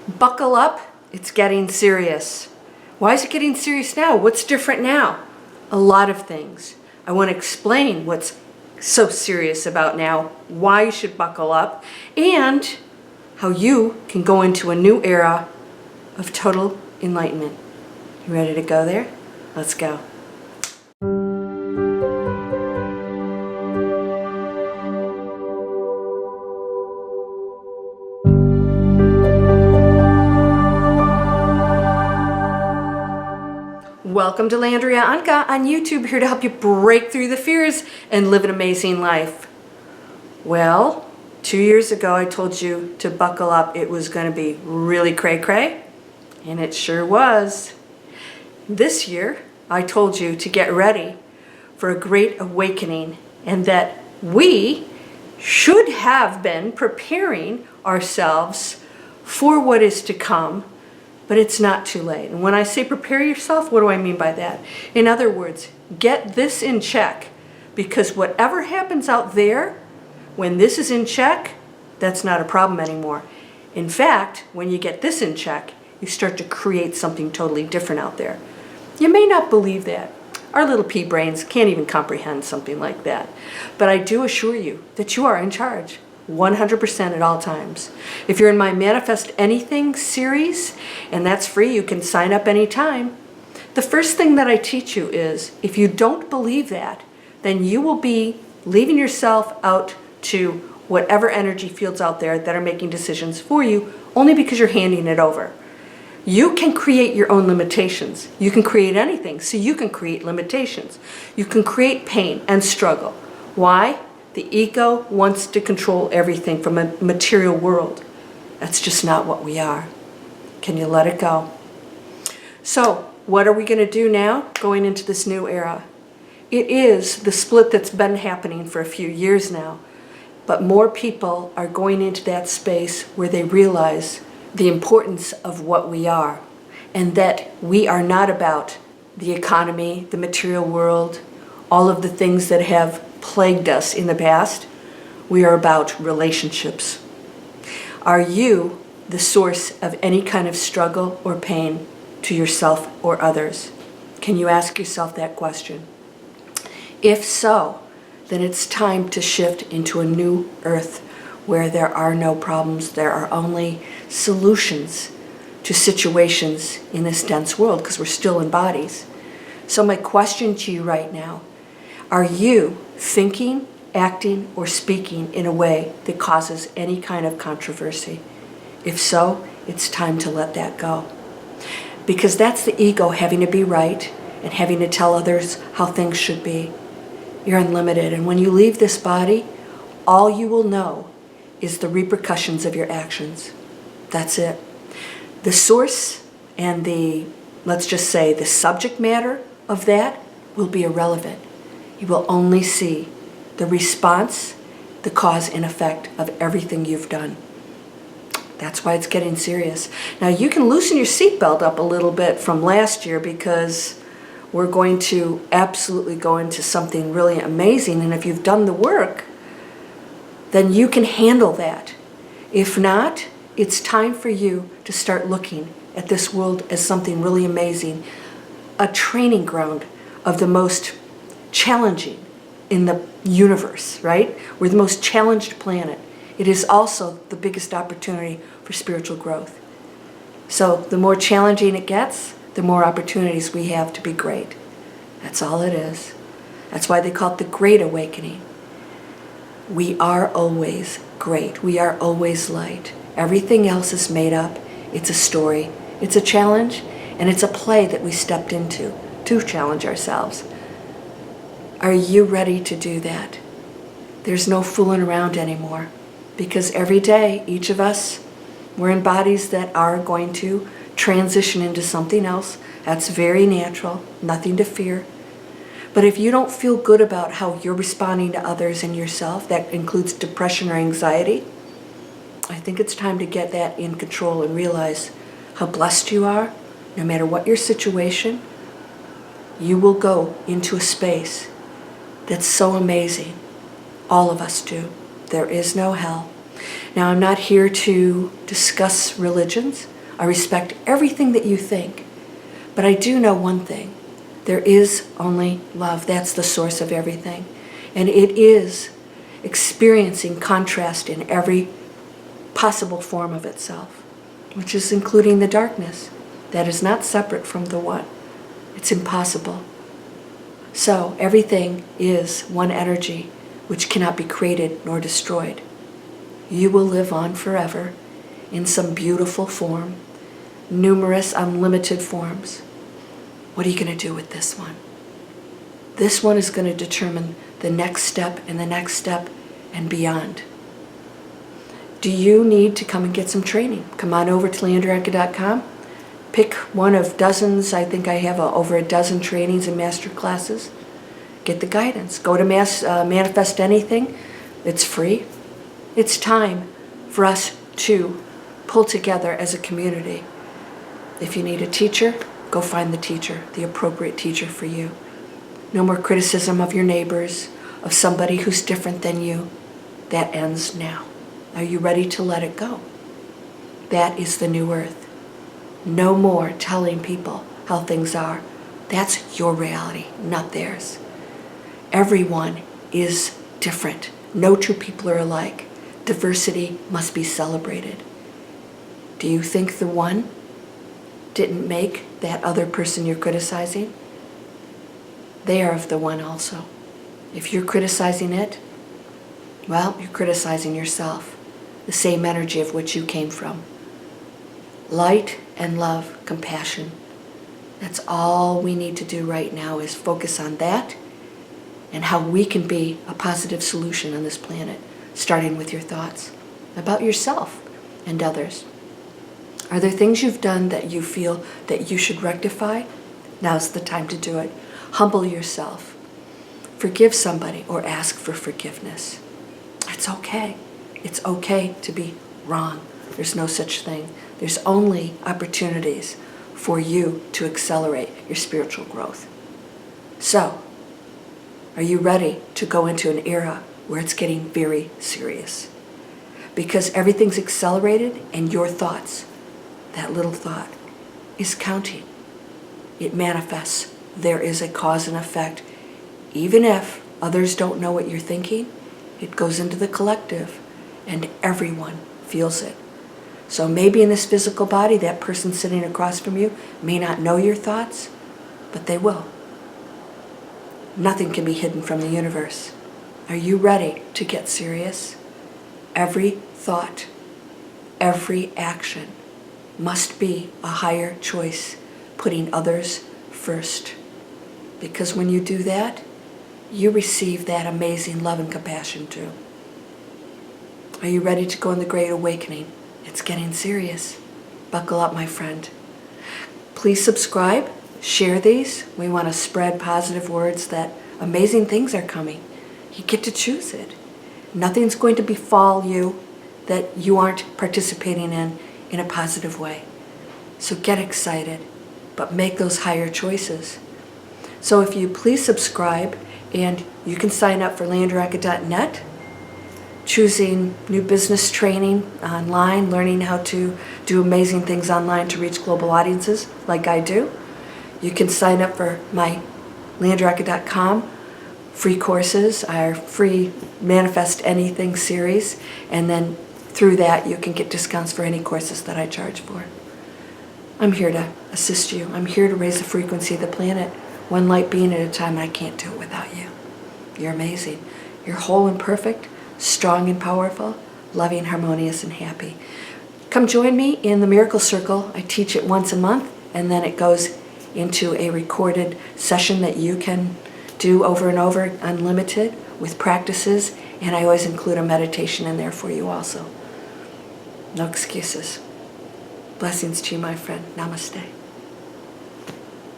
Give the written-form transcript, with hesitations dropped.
Buckle up, it's getting serious. Why is it getting serious now? What's different now? A lot of things. I want to explain what's so serious about now, why you should buckle up, and how you can go into a new era of total enlightenment. You ready to go there? Let's go. Welcome to Landria Onkka on YouTube, here to help you break through the fears and live an amazing life. Well, 2 years ago I told you to buckle up. It was going to be really cray-cray, and it sure was. This year I told you to get ready for a great awakening, and that we should have been preparing ourselves for what is to come. But it's not too late. And when I say prepare yourself, what do I mean by that? In other words, get this in check. Because whatever happens out there, when this is in check, that's not a problem anymore. In fact, when you get this in check, you start to create something totally different out there. You may not believe that. Our little pea brains can't even comprehend something like that. But I do assure you that you are in charge. 100% at all times. If you're in my Manifest Anything series, and that's free, you can sign up anytime. The first thing that I teach you is, if you don't believe that, then you will be leaving yourself out to whatever energy fields out there that are making decisions for you, only because you're handing it over. You can create your own limitations. You can create anything, so you can create limitations. You can create pain and struggle. Why? The ego wants to control everything from a material world. That's just not what we are. Can you let it go? So, what are we going to do now, going into this new era? It is the split that's been happening for a few years now, but more people are going into that space where they realize the importance of what we are, and that we are not about the economy, the material world, all of the things that have plagued us in the past. We are about relationships. Are you the source of any kind of struggle or pain to yourself or others? Can you ask yourself that question? If so, then it's time to shift into a new earth where there are no problems, there are only solutions to situations in this dense world, because we're still in bodies. So my question to you right now, are you thinking, acting, or speaking in a way that causes any kind of controversy? If so, it's time to let that go. Because that's the ego having to be right and having to tell others how things should be. You're unlimited, and when you leave this body, all you will know is the repercussions of your actions. That's it. The source and the, let's just say, the subject matter of that will be irrelevant. You will only see the response, the cause and effect of everything you've done. That's why it's getting serious. Now you can loosen your seatbelt up a little bit from last year, because we're going to absolutely go into something really amazing. And if you've done the work, then you can handle that. If not, it's time for you to start looking at this world as something really amazing, a training ground of the most challenging in the universe, right? We're the most challenged planet. It is also the biggest opportunity for spiritual growth. So the more challenging it gets, the more opportunities we have to be great. That's all it is. That's why they call it the Great Awakening. We are always great. We are always light. Everything else is made up. It's a story. It's a challenge, and it's a play that we stepped into to challenge ourselves. Are you ready to do that? There's no fooling around anymore, because every day, each of us, we're in bodies that are going to transition into something else. That's very natural, nothing to fear. But if you don't feel good about how you're responding to others and yourself, that includes depression or anxiety, I think it's time to get that in control and realize how blessed you are. No matter what your situation, you will go into a space that's so amazing. All of us do. There is no hell. Now, I'm not here to discuss religions. I respect everything that you think. But I do know one thing. There is only love. That's the source of everything. And it is experiencing contrast in every possible form of itself, which is including the darkness. That is not separate from the one. It's impossible. So everything is one energy which cannot be created nor destroyed. You will live on forever in some beautiful form, numerous unlimited forms. What are you going to do with this one? This one is going to determine the next step and the next step and beyond. Do you need to come and get some training? Come on over to LandriaOnkka.com. Pick one of dozens. I think I have over a dozen trainings and master classes. Get the guidance. Go to Manifest Anything. It's free. It's time for us to pull together as a community. If you need a teacher, go find the teacher, the appropriate teacher for you. No more criticism of your neighbors, of somebody who's different than you. That ends now. Are you ready to let it go? That is the new earth. No more telling people how things are. That's your reality, not theirs. Everyone is different. No two people are alike. Diversity must be celebrated. Do you think the one didn't make that other person you're criticizing? They are of the one also. If you're criticizing it, well, you're criticizing yourself, the same energy of which you came from. Light and love, compassion. That's all we need to do right now is focus on that and how we can be a positive solution on this planet, starting with your thoughts about yourself and others. Are there things you've done that you feel that you should rectify? Now's the time to do it. Humble yourself. Forgive somebody or ask for forgiveness. It's okay. It's okay to be wrong. There's no such thing. There's only opportunities for you to accelerate your spiritual growth. So, are you ready to go into an era where it's getting very serious? Because everything's accelerated and your thoughts, that little thought, is counting. It manifests. There is a cause and effect. Even if others don't know what you're thinking, it goes into the collective and everyone feels it. So maybe in this physical body, that person sitting across from you may not know your thoughts, but they will. Nothing can be hidden from the universe. Are you ready to get serious? Every thought, every action must be a higher choice, putting others first. Because when you do that, you receive that amazing love and compassion too. Are you ready to go in the Great Awakening? It's getting serious. Buckle up, my friend. Please subscribe, share these. We want to spread positive words that amazing things are coming. You get to choose it. Nothing's going to befall you that you aren't participating in a positive way. So get excited, but make those higher choices. So if you please subscribe, and you can sign up for LandriaOnkka.net, choosing new business training online, learning how to do amazing things online to reach global audiences like I do. You can sign up for my LandriaOnkka.com free courses, our free Manifest Anything series, and then through that you can get discounts for any courses that I charge for. I'm here to assist you. I'm here to raise the frequency of the planet, one light being at a time, and I can't do it without you. You're amazing. You're whole and perfect, strong and powerful, loving, harmonious, and happy. Come join me in the Miracle Circle. I teach it once a month, and then it goes into a recorded session that you can do over and over, unlimited, with practices, and I always include a meditation in there for you also. No excuses. Blessings to you, my friend. Namaste.